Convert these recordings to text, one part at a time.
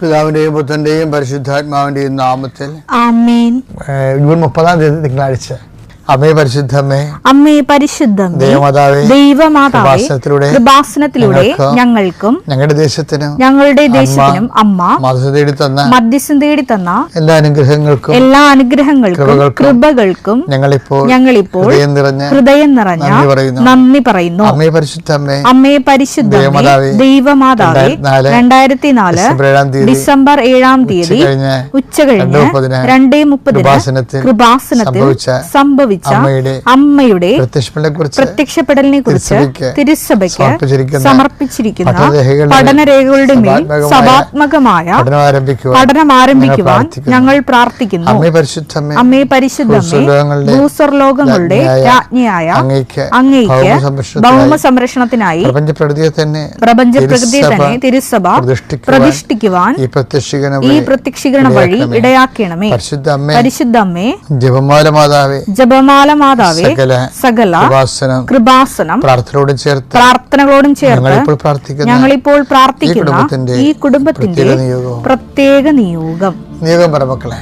പിതാവിന്റെയും പുത്രന്റെയും പരിശുദ്ധാത്മാവിന്റെയും നാമത്തിൽ ആമേൻ. ജൂൺ 30 തിങ്കളാഴ്ച. അമ്മേ പരിശുദ്ധമേ, അമ്മേ പരിശുദ്ധമേ, ദൈവമാതാവേ, ദൈവമാതാവേ, കൃപാസനത്തിലൂടെ ഞങ്ങൾക്കും ഞങ്ങളുടെ ദേശത്തിനും അമ്മ മധ്യസ്ഥം തേടി തന്ന എല്ലാ അനുഗ്രഹങ്ങൾക്കും കൃപകൾക്കും ഞങ്ങളിപ്പോൾ ഹൃദയം നിറഞ്ഞ നന്ദി പറയുന്നു. അമ്മേ പരിശുദ്ധമേ, ദൈവമാതാവേ, 2004 ഡിസംബർ 7 ഉച്ചകഴിഞ്ഞ് 2:30 കൃപാസനത്തിൽ സംഭവിച്ച അമ്മയുടെ പ്രത്യക്ഷപ്പെടലിനെ കുറിച്ച് തിരുസഭയ്ക്ക് സമർപ്പിച്ചിരിക്കുന്ന പഠനരേഖകളുടെ മേൽ സഭാത്മകമായ പഠനം ആരംഭിക്കുവാൻ ഞങ്ങൾ പ്രാർത്ഥിക്കുന്നു. അമ്മേ പരിശുദ്ധമേ, ഭൂസ്വർലോകങ്ങളുടെ രാജ്ഞിയായ അങ്ങേയ്ക്ക് ഭൗമ സംരക്ഷണത്തിനായി പ്രപഞ്ചപ്രകൃതിയെ തന്നെ തിരുസഭ പ്രതിഷ്ഠിക്കുവാൻ ഈ പ്രത്യക്ഷീകരണം വഴി ഇടയാക്കണമേ. പരിശുദ്ധമ്മേ, ജപമാല മാതാവേ, സകല കൃപാസനം പ്രാർത്ഥനകളോടും ചേർത്ത് ഞങ്ങളിപ്പോൾ പ്രാർത്ഥിക്കുന്ന ഈ കുടുംബത്തിന്റെ പ്രത്യേക നിയോഗം പറമക്കളെ.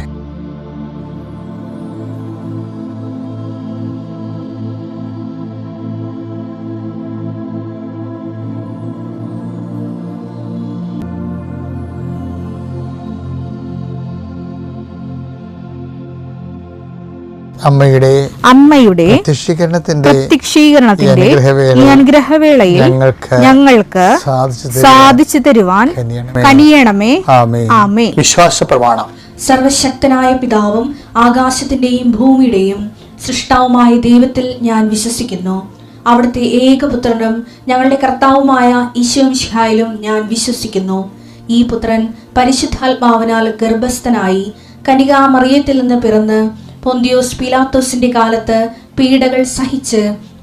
അമ്മയുടെ പ്രത്യക്ഷീകരണത്തിന്റെ ഈ അനുഗ്രഹവേളയിൽ ഞങ്ങൾക്ക് സാധിച്ചു തരുവാൻ കനിയണമേ. ആമേൻ. വിശ്വാസ പ്രമാണം. സർവശക്തനായ പിതാവും ആകാശത്തിന്റെയും ഭൂമിയുടെയും സൃഷ്ടാവുമായ ദൈവത്തിൽ ഞാൻ വിശ്വസിക്കുന്നു. അവിടുത്തെ ഏകപുത്രനും ഞങ്ങളുടെ കർത്താവുമായ ഈശോമിശിഹായിലും ഞാൻ വിശ്വസിക്കുന്നു. ഈ പുത്രൻ പരിശുദ്ധാത്മാവിനാൽ ഗർഭസ്ഥനായി കന്യകാമറിയത്തിൽ നിന്ന് പിറന്ന് പൊന്തിയോസ് പീലാത്തോസിന്റെ കാലത്ത് പീഡകൾ സഹിച്ച്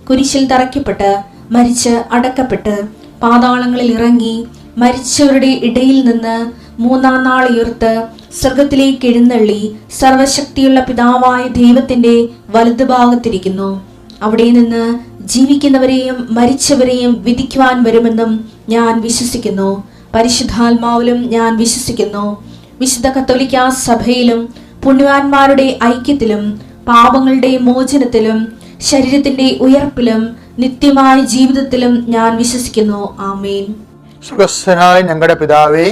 കുരിശിൽ തറയ്ക്കപ്പെട്ട് മരിച്ച് അടക്കപ്പെട്ട് പാതാളങ്ങളിൽ ഇറങ്ങി മരിച്ചവരുടെ ഇടയിൽ നിന്ന് 3-ാം നാൾ ഉയർത്ത് സ്വർഗത്തിലേക്ക് എഴുന്നള്ളി സർവശക്തിയുള്ള പിതാവായ ദൈവത്തിന്റെ വലതുഭാഗത്തിരിക്കുന്നു. അവിടെ നിന്ന് ജീവിക്കുന്നവരെയും മരിച്ചവരെയും വിധിക്കുവാൻ വരുമെന്നും ഞാൻ വിശ്വസിക്കുന്നു. പരിശുദ്ധാത്മാവിലും ഞാൻ വിശ്വസിക്കുന്നു. വിശുദ്ധ കത്തോലിക്കാ സഭയിലും പുണ്യവാന്മാരുടെ ഐക്യത്തിലും പാപങ്ങളുടെ മോചനത്തിലും ശരീരത്തിന്റെ ഉയർപ്പിലും നിത്യമായ ജീവിതത്തിലും ഞാൻ വിശ്വസിക്കുന്നു. ആമേൻ. സ്വർഗ്ഗസ്ഥനായ ഞങ്ങളുടെ പിതാവേ,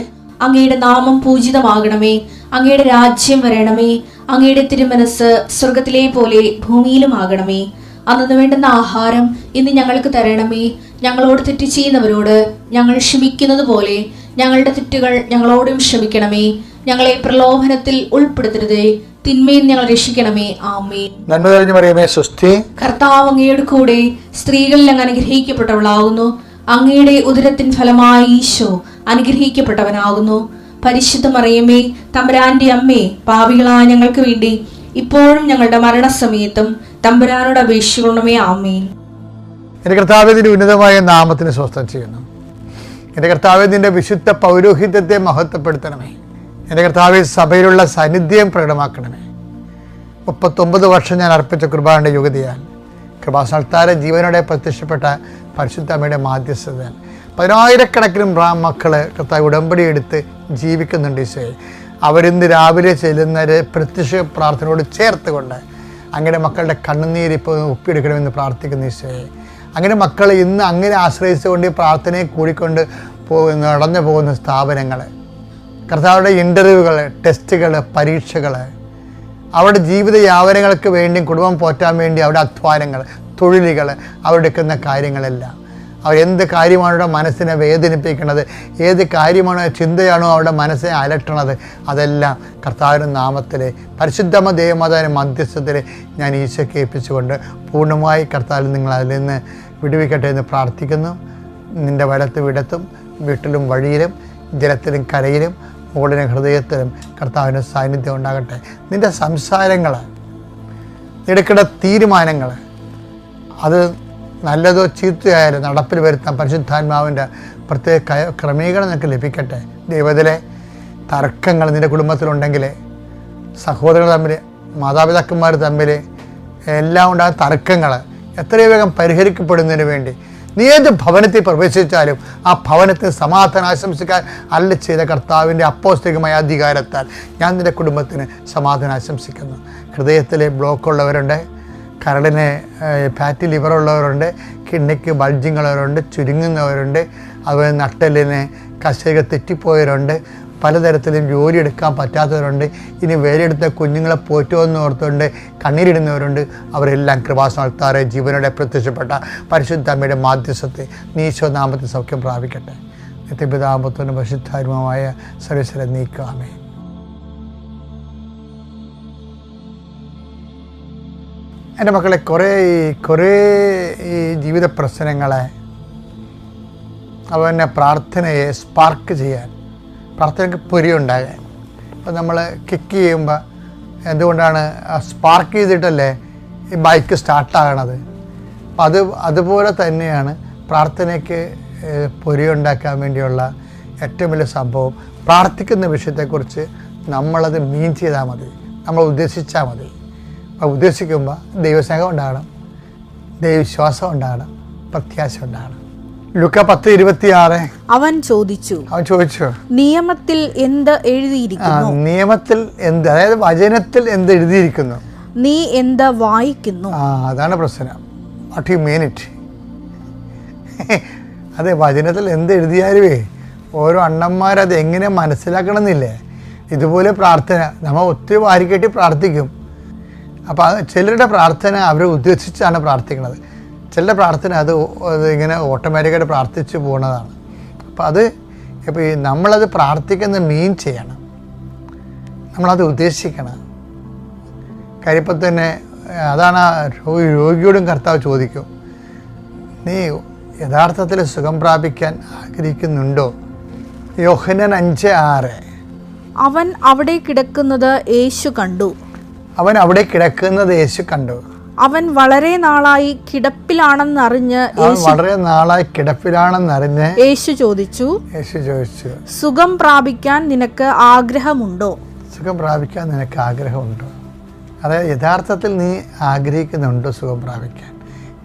അങ്ങയുടെ നാമം പൂജിതമാകണമേ. അങ്ങയുടെ രാജ്യം വരണമേ. അങ്ങയുടെ തിരുമനസ് സ്വർഗത്തിലെ പോലെ ഭൂമിയിലും ആകണമേ. അന്നു വേണ്ടുന്ന ആഹാരം ഇന്ന് ഞങ്ങൾക്ക് തരണമേ. ഞങ്ങളോട് തെറ്റ് ചെയ്യുന്നവരോട് ഞങ്ങൾ ക്ഷമിക്കുന്നത് പോലെ ഞങ്ങളുടെ തെറ്റുകൾ ഞങ്ങളോടും ക്ഷമിക്കണമേ. ഞങ്ങളെ പ്രലോഭനത്തിൽ ഉൾപ്പെടുത്തരുതേ, തിന്മയിൽ ഞങ്ങൾ രക്ഷിക്കണമേ. ആമേൻ. നന്മ നിറഞ്ഞ മറിയമേ, സ്വസ്തി. കർത്താവ് അങ്ങയുടെ കൂടെ സ്ത്രീകളിൽ അങ്ങ് അനുഗ്രഹിക്കപ്പെട്ടവളാകുന്നു. അങ്ങയുടെ ഉദരത്തിൻ ഫലമായി ഈശോ അനുഗ്രഹിക്കപ്പെട്ടവനാകുന്നു. പരിശുദ്ധ മറിയമേ, തമ്പുരാന്റെ അമ്മേ, പാപികളായ ഞങ്ങൾക്ക് വേണ്ടി ഇപ്പോഴും ഞങ്ങളുടെ മരണസമയത്തും തമ്പുരാനോട് അപേക്ഷിക്കണമേ. ആമേൻ. എന്റെ കർത്താവിന്റെ ഉന്നതമായ നാമത്തിന് സ്വസ്ഥം ചെയ്യുന്നു. എന്റെ കർത്താവിന്റെ വിശുദ്ധ പൗരോഹിത്യത്തെ മഹത്വപ്പെടുത്തണമേ. എൻ്റെ കർത്താവ് സഭയിലുള്ള സാന്നിധ്യം പ്രകടമാക്കണമേ. 39 വർഷം ഞാൻ അർപ്പിച്ച കൃപാന്റെ യുഗതിയാൽ കൃപാസനത്താരെ ജീവനോടെ പ്രത്യക്ഷപ്പെട്ട പരിശുദ്ധ അമ്മയുടെ മാധ്യസ്ഥതയാൽ 10,000-കണക്കിന് മക്കൾ കർത്താവ് ഉടമ്പടി എടുത്ത് ജീവിക്കുന്നുണ്ട്. ഈശോയെ, അവരിന്ന് രാവിലെ ചെല്ലുന്ന പ്രത്യക്ഷ പ്രാർത്ഥനയോട് ചേർത്തുകൊണ്ട് അങ്ങനെ മക്കളുടെ കണ്ണുനീര് ഇപ്പോൾ ഒപ്പിയെടുക്കണമെന്ന് പ്രാർത്ഥിക്കുന്ന ഈശോയെ, അങ്ങനെ മക്കൾ ഇന്ന് അങ്ങനെ ആശ്രയിച്ചുകൊണ്ട് ഈ പ്രാർത്ഥനയെ കൂടിക്കൊണ്ട് നടന്നു പോകുന്ന സ്ഥാപനങ്ങൾ, കർത്താവുടെ ഇൻ്റർവ്യൂകൾ, ടെസ്റ്റുകൾ, പരീക്ഷകൾ, അവരുടെ ജീവിത യാവനങ്ങൾക്ക് വേണ്ടിയും കുടുംബം പോറ്റാൻ വേണ്ടി അവരുടെ അധ്വാനങ്ങൾ, തൊഴിലുകൾ, അവരെടുക്കുന്ന കാര്യങ്ങളെല്ലാം, അവരെന്ത് കാര്യമാണ് അവരുടെ മനസ്സിനെ വേദനിപ്പിക്കുന്നത്, ഏത് കാര്യമാണോ ചിന്തയാണോ അവരുടെ മനസ്സിനെ അലട്ടണത്, അതെല്ലാം കർത്താവിൻ്റെ നാമത്തിൽ പരിശുദ്ധമ ദേവമാതാവിൻ്റെ മധ്യസ്ഥത്തിൽ ഞാൻ ഈശോയ്ക്ക് ഏൽപ്പിച്ചുകൊണ്ട് പൂർണ്ണമായി കർത്താവിൽ നിങ്ങൾ അതിൽ നിന്ന് വിടുവിക്കട്ടെ എന്ന് പ്രാർത്ഥിക്കുന്നു. നിൻ്റെ വലത്തും ഇടത്തും വീട്ടിലും വഴിയിലും ജലത്തിലും കരയിലും മുകളിലും ഹൃദയത്തിലും കർത്താവിൻ്റെ സാന്നിധ്യം ഉണ്ടാകട്ടെ. നിൻ്റെ സംസാരങ്ങൾ, എടുക്കേണ്ട തീരുമാനങ്ങൾ, അത് നല്ലതോ ചീത്തയായാലും നടപ്പിൽ വരുത്താൻ പരിശുദ്ധാത്മാവിൻ്റെ പ്രത്യേക ക്രമീകരണം നിനക്ക് ലഭിക്കട്ടെ. ദൈവത്തിലെ തർക്കങ്ങൾ നിൻ്റെ കുടുംബത്തിലുണ്ടെങ്കിൽ, സഹോദരങ്ങൾ തമ്മിൽ, മാതാപിതാക്കന്മാർ തമ്മിൽ എല്ലാം ഉണ്ടാകുന്ന തർക്കങ്ങൾ എത്രയും വേഗം പരിഹരിക്കപ്പെടുന്നതിന് വേണ്ടി നീ ഏത് ഭവനത്തിൽ പ്രവേശിച്ചാലും ആ ഭവനത്തിൽ സമാധാനം ആശംസിക്കാൻ അല്ല ചെയ്ത കർത്താവിൻ്റെ അപ്പോസ്തലികമായ അധികാരത്താൽ ഞാൻ നിൻ്റെ കുടുംബത്തിന് സമാധാനം ആശംസിക്കുന്നു. ഹൃദയത്തിലെ ബ്ലോക്കുള്ളവരുണ്ട്, കരളിന് ഫാറ്റി ലിവർ ഉള്ളവരുണ്ട്, കിഡ്നിക്ക് ബൾജിങ്ങുള്ളവരുണ്ട്, ചുരുങ്ങുന്നവരുണ്ട്, അതുപോലെ നട്ടലിന് കശേക തെറ്റിപ്പോയവരുണ്ട്, പലതരത്തിലും ജോലി എടുക്കാൻ പറ്റാത്തവരുണ്ട്, ഇനി വേലയെടുത്ത കുഞ്ഞുങ്ങളെ പോറ്റുമെന്ന് ഓർത്തുകൊണ്ട് കണ്ണീരിടുന്നവരുണ്ട്. അവരെല്ലാം കൃപാസനത്താറെ ജീവനോടെ പ്രത്യക്ഷപ്പെട്ട പരിശുദ്ധ അമ്മയുടെ മാധ്യസ്ഥത്തെ നീശോ നാമത്തിൽ സൗഖ്യം പ്രാപിക്കട്ടെ. നിത്യപിതാപുത്രനും പരിശുദ്ധാത്മാവായ സർവ്വേശ്വരൻ നീക്കാമേ. എൻ്റെ മക്കളെ, കുറേ ഈ ജീവിത പ്രശ്നങ്ങളെ അവനെ പ്രാർത്ഥനയെ സ്പാർക്ക് ചെയ്യാൻ, പ്രാർത്ഥനയ്ക്ക് പൊരിയുണ്ടാകാൻ. ഇപ്പം നമ്മൾ കിക്ക് ചെയ്യുമ്പോൾ എന്തുകൊണ്ടാണ് സ്പാർക്ക് ചെയ്തിട്ടല്ലേ ഈ ബൈക്ക് സ്റ്റാർട്ടാകണത്? അപ്പം അതുപോലെ തന്നെയാണ് പ്രാർത്ഥനയ്ക്ക് പൊരിയുണ്ടാക്കാൻ വേണ്ടിയുള്ള ഏറ്റവും വലിയ സംഭവം. പ്രാർത്ഥിക്കുന്ന വിഷയത്തെക്കുറിച്ച് നമ്മളത് മീൻ ചെയ്താൽ മതി, നമ്മൾ ഉദ്ദേശിച്ചാൽ മതി. അപ്പോൾ ഉദ്ദേശിക്കുമ്പോൾ ദൈവസ്നേഹം ഉണ്ടാകണം, ദൈവവിശ്വാസം ഉണ്ടാകണം, പ്രത്യാശ ഉണ്ടാകണം. ലൂക്ക 10:26 അവൻ ചോദിച്ചു നിയമത്തിൽ എന്ത് എഴുതിയിരിക്കുന്നു? നിയമത്തിൽ എന്ത്, അതായത് വചനത്തിൽ എന്ത് എഴുതിയിരിക്കുന്നു? നീ എന്ത് വായിക്കുന്നു? അതാണ് പ്രശ്നം. What you mean it? അതെ, വചനത്തിൽ എന്ത് എഴുതിയാലുവേ ഓരോ അണ്ണന്മാരത് എങ്ങനെ മനസ്സിലാക്കണമെന്നില്ലേ? ഇതുപോലെ പ്രാർത്ഥന നമ്മൾ ഒത്തിരി വാരിക്കെട്ടി പ്രാർത്ഥിക്കും. അപ്പോൾ ചിലരുടെ പ്രാർത്ഥന അവർ ഉദ്ദേശിച്ചാണ് പ്രാർത്ഥിക്കുന്നത്. ചില പ്രാർത്ഥന അത് ഇങ്ങനെ ഓട്ടോമാറ്റിക്കായിട്ട് പ്രാർത്ഥിച്ചു പോകുന്നതാണ്. അപ്പോൾ ഇപ്പോൾ നമ്മളത് പ്രാർത്ഥിക്കുന്ന മീൻ ചെയ്യണം, നമ്മളത് ഉദ്ദേശിക്കണം. കാര്യപ്പം തന്നെ അതാണ് ആ രോഗിയോടും കർത്താവ് ചോദിക്കും, നീ യഥാർത്ഥത്തിൽ സുഖം പ്രാപിക്കാൻ ആഗ്രഹിക്കുന്നുണ്ടോ? യോഹന്നാൻ 5:6. അവൻ അവിടെ കിടക്കുന്നത് യേശു കണ്ടു. അവൻ വളരെ നാളായി കിടപ്പിലാണെന്നറിഞ്ഞ് യേശു ചോദിച്ചു, സുഖം പ്രാപിക്കാൻ നിനക്ക് ആഗ്രഹമുണ്ടോ? അതായത് യഥാർത്ഥത്തിൽ നീ ആഗ്രഹിക്കുന്നുണ്ടോ സുഖം പ്രാപിക്കാൻ?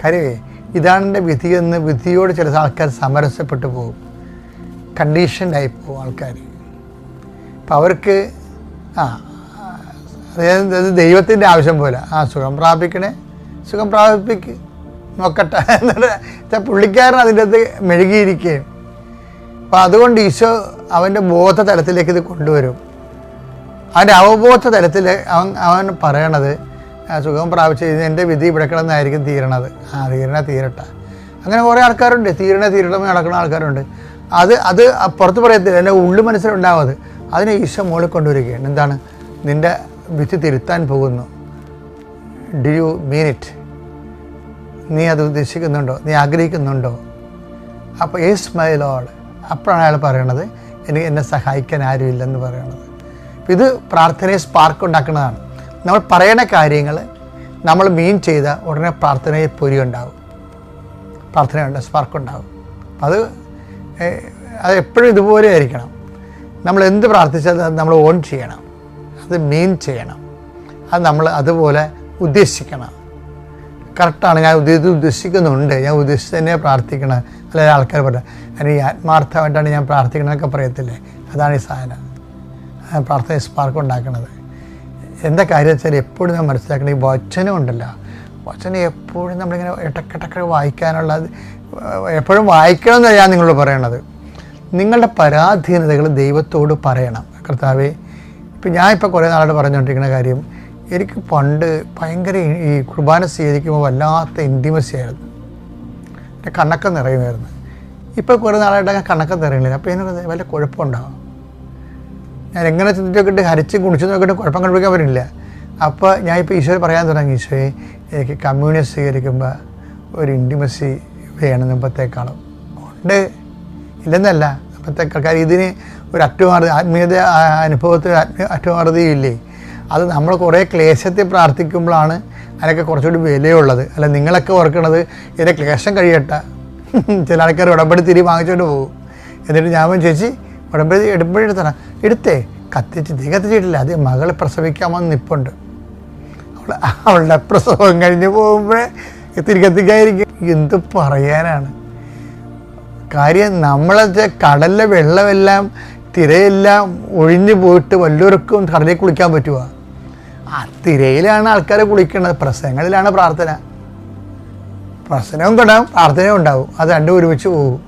കാര്യമേ ഇതാണ് എൻ്റെ വിധിയെന്ന് വിധിയോട് ചില ആൾക്കാർ സമരസപ്പെട്ടു പോകും, കണ്ടീഷൻഡായി പോകും ആൾക്കാർ. അപ്പം അവർക്ക് അതായത് ദൈവത്തിൻ്റെ ആവശ്യം പോലെ സുഖം പ്രാപിക്കണേ, സുഖം പ്രാപിക്ക് നോക്കട്ടെ എന്നിട്ട് പുള്ളിക്കാരൻ അതിൻ്റെ അകത്ത് മെഴുകിയിരിക്കുകയും. അപ്പം അതുകൊണ്ട് ഈശോ അവൻ്റെ ബോധ തലത്തിലേക്ക് ഇത് കൊണ്ടുവരും. അവൻ്റെ അവബോധ തലത്തിൽ അവൻ പറയണത് സുഖം പ്രാപിച്ച് എൻ്റെ വിധി ഇവിടെ കിടന്നായിരിക്കും തീരണത്. തീരട്ടെ. അങ്ങനെ കുറേ ആൾക്കാരുണ്ട്, തീരണമേ നടക്കുന്ന ആൾക്കാരുണ്ട്. അത് പുറത്ത് പറയത്തില്ല, എൻ്റെ ഉള്ളു മനസ്സിലുണ്ടാവും. അതിനെ ഈശോ മുകളിൽ കൊണ്ടുവരികയാണ്. എന്താണ്? നിൻ്റെ വിധി തിരുത്താൻ പോകുന്നു. Do you mean it? നീ അത് ഉദ്ദേശിക്കുന്നുണ്ടോ? നീ ആഗ്രഹിക്കുന്നുണ്ടോ? അപ്പോൾ യെസ് മൈ ലോർഡ്. അപ്പോഴാണ് അയാൾ പറയണത്, എന്നെ സഹായിക്കാൻ ആരുമില്ലെന്ന് പറയണത്. ഇത് പ്രാർത്ഥനയെ സ്പാർക്ക് ഉണ്ടാക്കുന്നതാണ്. നമ്മൾ പറയണ കാര്യങ്ങൾ നമ്മൾ മീൻ ചെയ്ത ഉടനെ പ്രാർത്ഥനയിൽ പൊരിയുണ്ടാവും, പ്രാർത്ഥനയുണ്ട്, സ്പാർക്കുണ്ടാവും. അത് എപ്പോഴും ഇതുപോലെ ആയിരിക്കണം. നമ്മൾ എന്ത് പ്രാർത്ഥിച്ചാൽ അത് നമ്മൾ ഓൺ ചെയ്യണം, അത് മീൻ ചെയ്യണം, അത് നമ്മൾ അതുപോലെ ഉദ്ദേശിക്കണം. കറക്റ്റാണ്, ഞാൻ ഉദ്ദേശിക്കുന്നുണ്ട്, ഞാൻ ഉദ്ദേശിച്ച് തന്നെ പ്രാർത്ഥിക്കണം. അല്ലെങ്കിൽ ആൾക്കാർ പറയാം അല്ലെങ്കിൽ ആത്മാർത്ഥമായിട്ടാണ് ഞാൻ പ്രാർത്ഥിക്കണമെന്നൊക്കെ പറയത്തില്ലേ, അതാണ് ഈ സാധനം, പ്രാർത്ഥന സ്പാർക്ക് ഉണ്ടാക്കുന്നത്. എന്താ കാര്യം വെച്ചാൽ എപ്പോഴും നമ്മൾ മനസ്സിലാക്കണം, ഈ വചനം ഉണ്ടല്ലോ, വചനം എപ്പോഴും നമ്മളിങ്ങനെ ഇടക്കിടക്ക് വായിക്കാനുള്ള, എപ്പോഴും വായിക്കണം എന്നല്ല ഞാൻ നിങ്ങളോട് പറയണത്. നിങ്ങളുടെ പരാധീനതകൾ ദൈവത്തോട് പറയണം. കർത്താവേ, ഇപ്പം ഞാനിപ്പോൾ കുറേ നാളായിട്ട് പറഞ്ഞുകൊണ്ടിരിക്കുന്ന കാര്യം, എനിക്ക് പണ്ട് ഭയങ്കര ഈ കുർബാന സ്വീകരിക്കുമ്പോൾ വല്ലാത്ത ഇൻറ്റിമസി ആയിരുന്നു, എൻ്റെ കണ്ണൊക്കെ നിറയുമായിരുന്നു. ഇപ്പോൾ കുറേ നാളായിട്ട് ഞാൻ കണ്ണൊക്കെ നിറയുന്നില്ല. അപ്പോൾ എനിക്ക് വല്ല കുഴപ്പമുണ്ടാകും. ഞാൻ എങ്ങനെ ചിന്തിച്ചൊക്കെ ഹരിച്ചും കുണിച്ചും നോക്കിയിട്ട് കുഴപ്പം കണ്ടുപിടിക്കാൻ പറ്റില്ല. അപ്പോൾ ഞാനിപ്പോൾ ഈശോയെ പറയാൻ തുടങ്ങി, ഈശോയെ എനിക്ക് കമ്മ്യൂണിയൻ സ്വീകരിക്കുമ്പോൾ ഒരു ഇൻറ്റിമസി വേണം മുമ്പത്തേക്കാളും. ഉണ്ട്, ഇല്ലെന്നല്ല, മുമ്പത്തേക്കാൾ. കാര്യം ഇതിന് ഒരു അറ്റുമാർത്തി, ആത്മീയത അനുഭവത്തിൽ അറ്റുമാർത്തിയും ഇല്ലേ. അത് നമ്മൾ കുറേ ക്ലേശത്തിൽ പ്രാർത്ഥിക്കുമ്പോഴാണ് അതിനൊക്കെ കുറച്ചുകൂടി വിലയുള്ളത്. അല്ല നിങ്ങളൊക്കെ ഓർക്കണത് ഇതിൻ്റെ ക്ലേശം കഴിയട്ടെ. ചില ആൾക്കാർ ഉടമ്പടി തിരി വാങ്ങിച്ചുകൊണ്ട് പോകും. എന്നിട്ട് ഞാൻ ചേച്ചി ഉടമ്പടി എടുത്തണം, എടുത്തേ, കത്തിച്ചിട്ടില്ല, അത് മകൾ പ്രസവിക്കാമെന്ന് നിപ്പുണ്ട്. അവളുടെ പ്രസവം കഴിഞ്ഞ് പോകുമ്പോഴേ കത്തിക്കായിരിക്കും. എന്ത് പറയാനാണ്? കാര്യം നമ്മളത് കടലിലെ വെള്ളമെല്ലാം തിരയെല്ലാം ഒഴിഞ്ഞു പോയിട്ട് വല്ലവർക്കും കടലിൽ കുളിക്കാൻ പറ്റുക? ആ തിരയിലാണ് ആൾക്കാർ കുളിക്കുന്നത്. പ്രസംഗങ്ങളിലാണ് പ്രാർത്ഥന. പ്രസംഗവും ഉണ്ടാവും, പ്രാർത്ഥനയും ഉണ്ടാവും. അത് രണ്ടും ഒരുമിച്ച് പോകും.